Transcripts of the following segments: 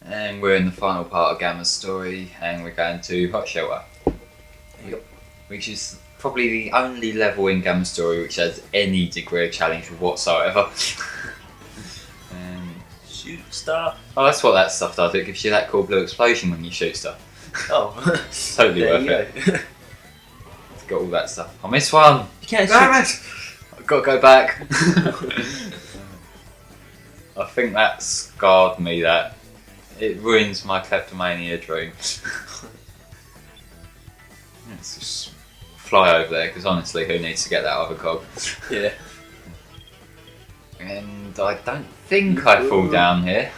And we're in the final part of Gamma's story, and we're going to Hot Shelter. Yep. Which is probably the only level in Gamma's story which has any degree of challenge whatsoever. Shoot stuff. Oh, that's what that stuff does. It gives you that cool blue explosion when you shoot stuff. Oh. Totally There worth you it. go. It's got all that stuff. I missed one! You can't Damn shoot. it! I've got to go back. I think that scarred me, that. It ruins my kleptomania dream. Let's just fly over there, because honestly, who needs to get that other cog? Yeah. And I don't think I fall down here.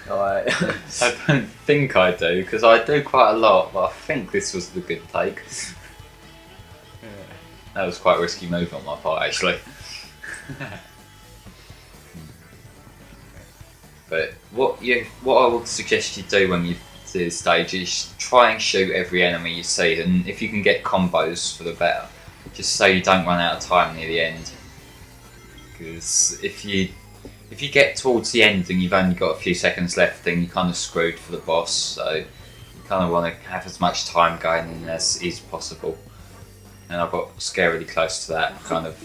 Alright. I don't think I do, because I do quite a lot, but I think this was the good take. That was quite a risky move on my part, actually. But what I would suggest you do when you do this stage is try and shoot every enemy you see, and if you can get combos for the better, just so you don't run out of time near the end. Because if you get towards the end and you've only got a few seconds left, then you're kind of screwed for the boss. So you kind of want to have as much time going in as is possible. And I got scarily close to that kind of.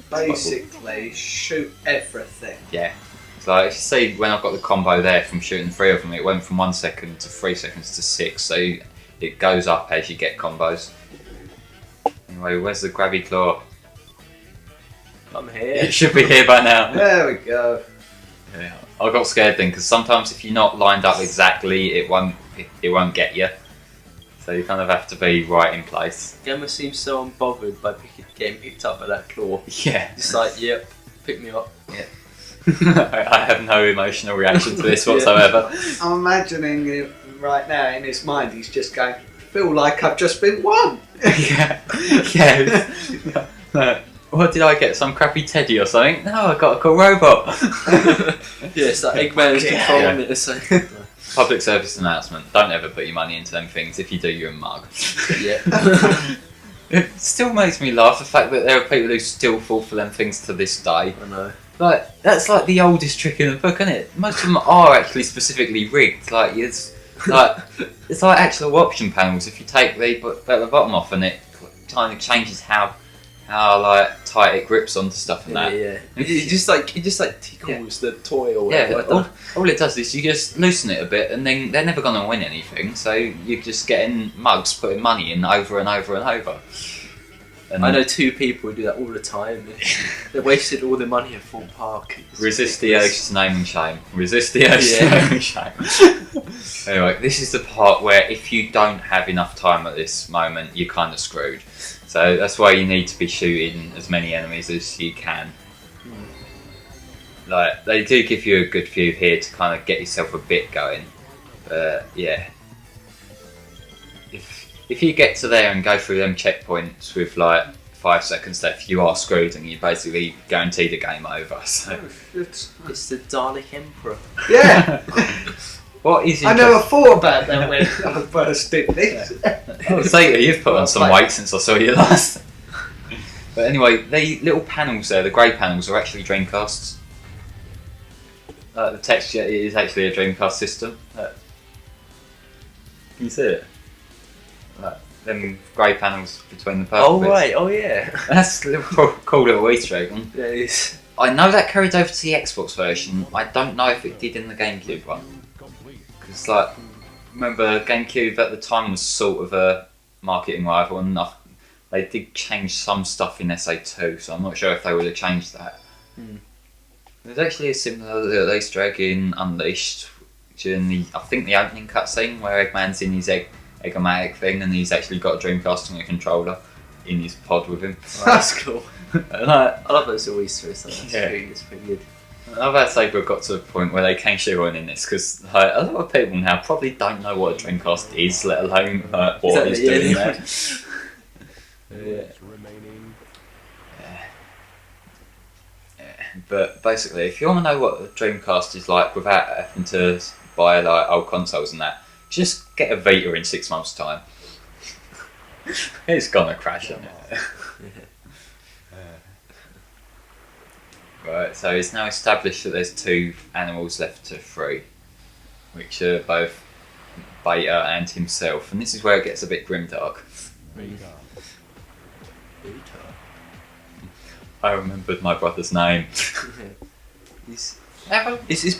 Basically, shoot everything. Yeah. So if you see when I got the combo there from shooting 3 of them, it went from 1 second to 3 seconds to 6. So it goes up as you get combos. Anyway, where's the grabby claw? I'm here. It should be here by now. There we go. Yeah. I got scared then, because sometimes if you're not lined up exactly, it won't get you. So you kind of have to be right in place. Gamma seems so unbothered by getting picked up by that claw. Yeah. Just like, yep, pick me up. Yeah. I have no emotional reaction to this whatsoever. I'm imagining it right now in his mind. He's just going, "Feel like I've just been won." Yeah. Yeah. What did I get? Some crappy teddy or something? No, I got a cool robot. Yeah, it's like Eggman is controlling it. So. Public service announcement: don't ever put your money into them things. If you do, you're a mug. Yeah. It still makes me laugh, the fact that there are people who still fall for them things to this day. I know. Like, that's like the oldest trick in the book, isn't it? Most of them are actually specifically rigged. Like, it's like actual option panels. If you take the bottom off, and it kind of changes how like tight it grips onto stuff and that. Yeah. It just like tickles the toy or whatever. Yeah, all it does is you just loosen it a bit, and then they're never going to win anything. So you're just getting mugs putting money in over and over and over. And I know 2 people who do that all the time. They wasted all their money at Full Park. Resist the urge to name and shame. Resist the urge to name and shame. Anyway, this is the part where if you don't have enough time at this moment, you're kind of screwed. So that's why you need to be shooting as many enemies as you can. Like, they do give you a good few here to kind of get yourself a bit going. But yeah. If you get to there and go through them checkpoints with like 5 seconds left, you are screwed and you basically guaranteed a game over. So. It's It's the Dalek Emperor. yeah. What is I never thought about that when I first did this. Oh, Zeta, you've put on some weight since I saw you last. But anyway, the little panels there, the grey panels, are actually Dreamcasts. The texture is actually a Dreamcast system. Can you see it? Them grey panels between the purple Oh bits. right, oh yeah. That's a little, cool little Easter egg. Yeah, it is. I know that carried over to the Xbox version. I don't know if it did in the GameCube one. Because, like, remember, GameCube at the time was sort of a marketing rival, and they did change some stuff in SA2, so I'm not sure if they would have changed that. There's actually a similar little Easter egg in Unleashed, during I think the opening cutscene, where Eggman's in his Egg-O-Matic thing, and he's actually got a Dreamcast and a controller in his pod with him. Oh, that's cool. And I love those little Easter eggs. That's Yeah. it's pretty good. I've had Saber got to the point where they can shoehorn in this, because like, a lot of people now probably don't know what a Dreamcast is, let alone what he's doing there. Yeah. But basically, if you want to know what a Dreamcast is like without having to buy like old consoles and that, just get a Vita in 6 months' time. It's gonna crash, isn't it? Right, so it's now established that there's 2 animals left to free. which are both Beta and himself, and this is where it gets a bit grimdark. Beta. I remembered my brother's name. Is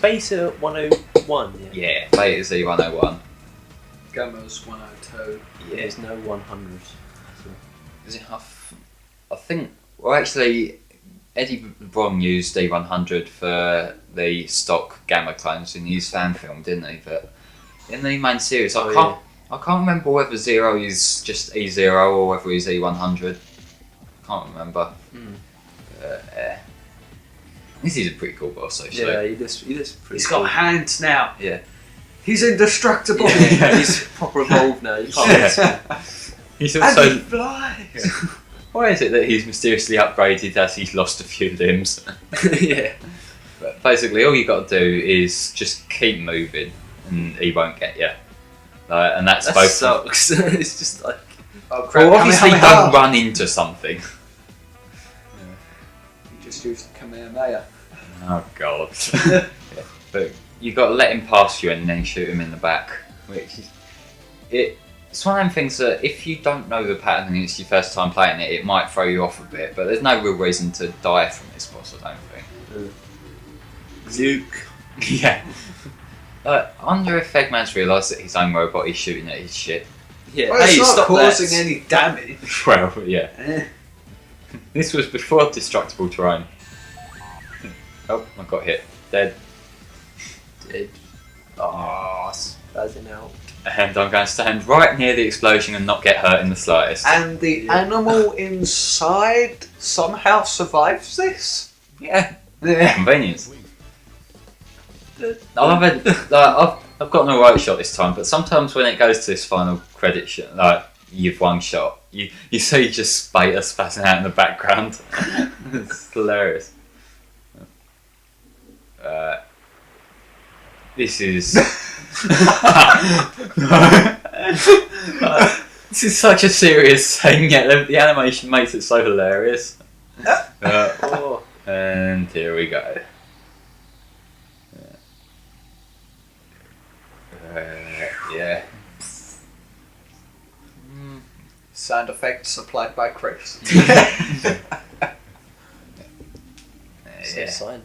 Beta 101? Yeah, Beta's E101. Gamma's 102. Yeah. There's no 100s. Is it? I think. Well, actually, Eddie Bron used E100 for the stock Gamma clones in his fan film, didn't he? But in the main series, I can't remember whether Zero is just E0 or whether he's E100. Can't remember. This is a pretty cool boss, actually. Yeah, he looks pretty He's cool. got hands now. Yeah. He's indestructible. Yeah, he's proper evolved now. You can't He's And also. he flies. Why is it that he's mysteriously upgraded as he's lost a few limbs? Yeah. But basically, all you got to do is just keep moving, and he won't get you. And that's That both. sucks. It's just like... Oh crap! Well, obviously, Kamehameha. don't run into something. You just used the Kamehameha. Oh god. Yeah. But you got to let him pass you and then shoot him in the back, which is it's one of them things that if you don't know the pattern and it's your first time playing it, it might throw you off a bit. But there's no real reason to die from this boss, I don't think. Luke. Yeah. I wonder if Eggman's realised that his own robot is shooting at his shit. Yeah. Well, it's Hey, not stop causing that. any damage. Well, yeah. Eh. This was before destructible terrain. Oh, I got hit. Dead. Dead. Oh, spazzing out. And I'm going to stand right near the explosion and not get hurt in the slightest. And the animal inside somehow survives this? Yeah. Convenience. I love it. Like, I've got an alright shot this time, but sometimes when it goes to this final credit shot, like you've one shot, you see just Beta spazzing out in the background. It's hilarious. This is this is such a serious thing, yet the animation makes it so hilarious. And here we go. Yeah. Sound effects supplied by Chris. So sign.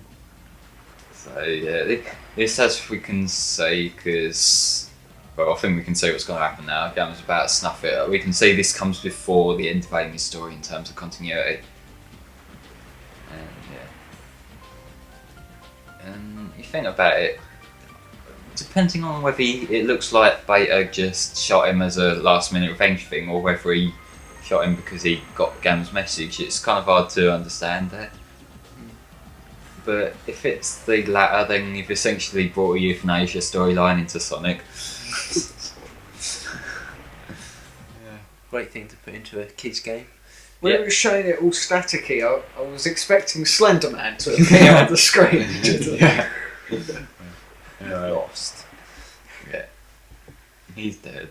So yeah, this as we can say, because well, I think we can see what's going to happen now. Gamma's about to snuff it. We can see this comes before the end of Amy's story in terms of continuity. And yeah, and you think about it, depending on whether it looks like Beta just shot him as a last minute revenge thing, or whether he shot him because he got Gamma's message, it's kind of hard to understand there. But if it's the latter, then you've essentially brought a euthanasia storyline into Sonic. Great thing to put into a kids game. When Yeah. it was showing it all staticky, I was expecting Slenderman to appear on the screen. Lost. Yeah. He's dead.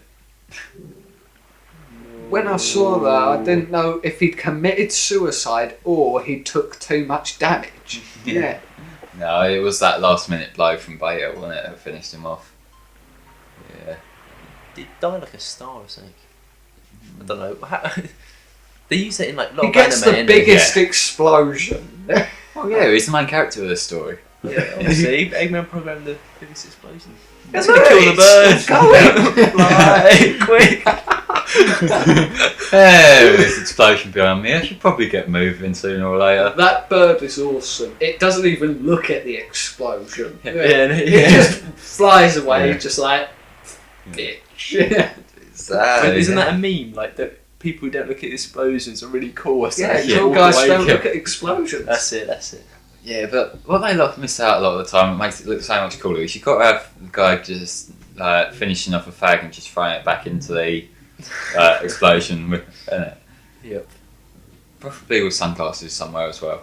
When I saw that, I didn't know if he'd committed suicide or he took too much damage. Yeah. No, it was that last minute blow from Beta, wasn't it, that finished him off. Yeah. Did he die like a star or something? I don't know. They use it in like a lot He of gets anime, the innit? biggest explosion. Oh yeah, he's the main character of the story. Yeah, obviously. Eggman programmed the biggest explosion. That's Gonna kill the bird. Go Fly quick. There is an explosion behind me. I should probably get moving sooner or later. That bird is awesome. It doesn't even look at the explosion. It Yeah. just flies away, Yeah. just like, bitch. Isn't that a meme? Like that people who don't look at explosions are really cool. Or Yeah, something? cool Walk guys away. don't look at explosions. That's it. Yeah, but what they miss out a lot of the time, it makes it look so much cooler, is you've got to have the guy just finishing off a fag and just throwing it back into the explosion with Yep. preferably with sunglasses somewhere as well.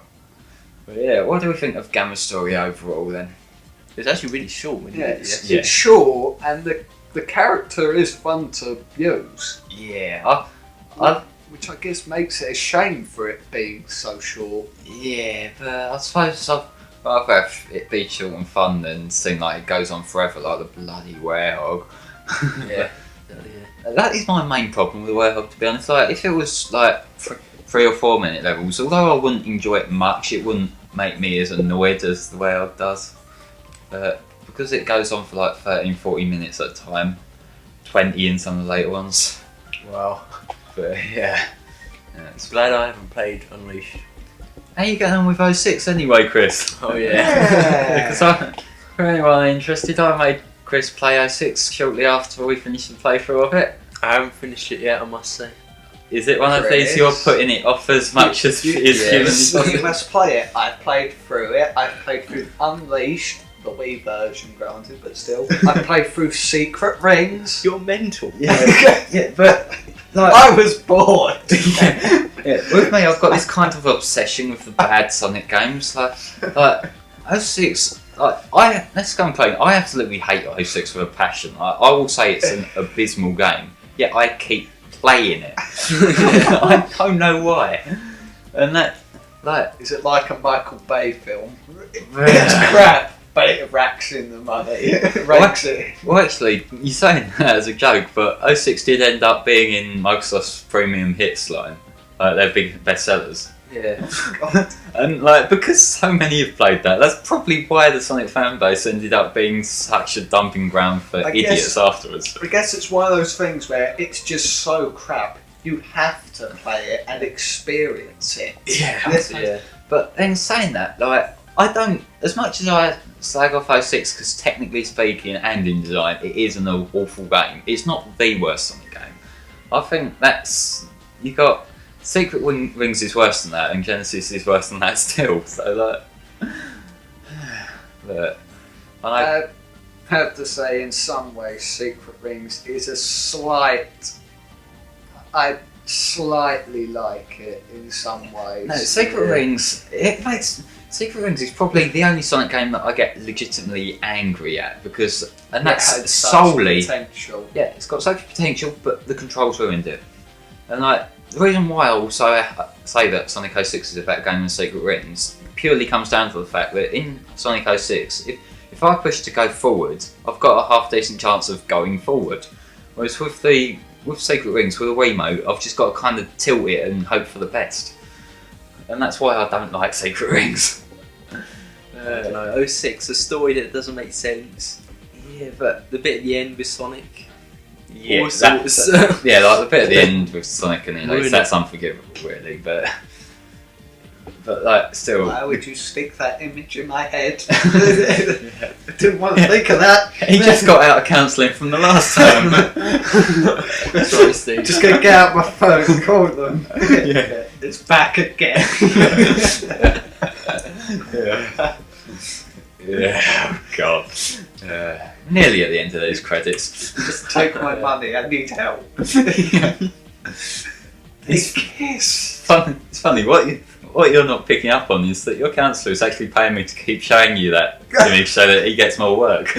But yeah, what do we think of Gamma's story overall then? It's actually really short. When Yeah, you it's short and the character is fun to use. Yeah, Which I guess makes it a shame for it being so short. yeah, but I suppose rather have it be short and fun than seem like it goes on forever, like the bloody werehog. Yeah. That is my main problem with the werehog, to be honest. Like, if it was like 3 or 4 minute levels, although I wouldn't enjoy it much, it wouldn't make me as annoyed as the werehog does. Because it goes on for like 13-40 minutes at a time, 20 in some of the later ones. Wow. But yeah. It's glad I haven't played Unleashed. How you getting on with 06 anyway, Chris? Oh yeah. Because for anyone interested, I made Chris play 06 shortly after we finished the playthrough of it. I haven't finished it yet, I must say. Is it one of these you're putting it off as much as is humanly You must play it. I played through it. I played through Unleashed, the Wii version, granted, but still. I played through Secret Rings. You're mental. Yeah, but like, I was bored. yeah, with me, I've got this kind of obsession with the bad Sonic games. Like 06. Let's go and play. I absolutely hate 06 with a passion. I will say it's an abysmal game. Yet I keep playing it. I don't know why. And that, like, Is it like a Michael Bay film? It's crap, but it racks in the money. It rakes it. well, actually, you're saying that as a joke, but 06 did end up being in Microsoft's premium hits line, like their big bestsellers. Yeah. And like, because so many have played that, that's probably why the Sonic fan base ended up being such a dumping ground for I idiots guess- afterwards. I guess it's one of those things where it's just so crap. You have to play it and experience it. Yeah. But then saying that, like, I don't, as much as I slag off 06, because technically speaking and in design, it is an awful game. It's not the worst Sonic game. I think that's, you got, Secret Rings is worse than that, and Genesis is worse than that still. So like, but I have to say, in some ways, Secret Rings is a slight. I slightly like it in some ways. no, Secret Rings. Secret Rings is probably the only Sonic game that I get legitimately angry at because, and It that's had such solely. potential. Yeah, it's got such potential, but the controls ruined it. And like, the reason why I also say that Sonic 06 is a better game than Secret Rings purely comes down to the fact that in Sonic 06, if I push to go forward, I've got a half decent chance of going forward. Whereas with Secret Rings, with a Wiimote, I've just got to kind of tilt it and hope for the best. And that's why I don't like Secret Rings. I don't know, 06, a story that doesn't make sense. Yeah, but The bit at the end with Sonic. yeah, All sorts. yeah, like the bit at the end with Sonic and Ruin that's unforgivable, really. But like, still. Why would you stick that image in my head? I didn't want to think of that. He just got out of counselling from the last time. Sorry, Steve. Just gonna get out my phone and call them. Yeah. It's back again. Yeah. Yeah. Oh God. Nearly at the end of those credits. Just take my money. I need help. It's fun. It's funny. What you're not picking up on is that your counsellor is actually paying me to keep showing you that image so that he gets more work.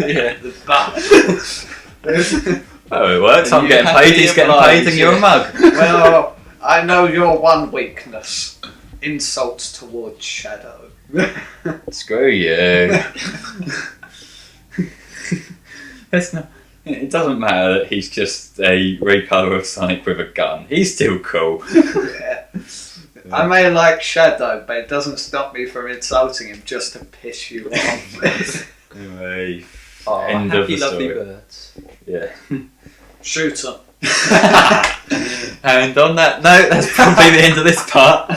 Yeah. Oh, it works. And I'm you getting happily paid. He's getting oblige, paid, and you're a yeah. mug. Well, I know your one weakness. Insults towards Shadow. Screw you. It's not. It doesn't matter that he's just a recolor of Sonic with a gun. He's still cool. Yeah. I may like Shadow, but it doesn't stop me from insulting him just to piss you off. Anyway, Oh, end of happy, the lovely story. birds. Yeah. Shoot him. And on that note, that's probably the end of this part.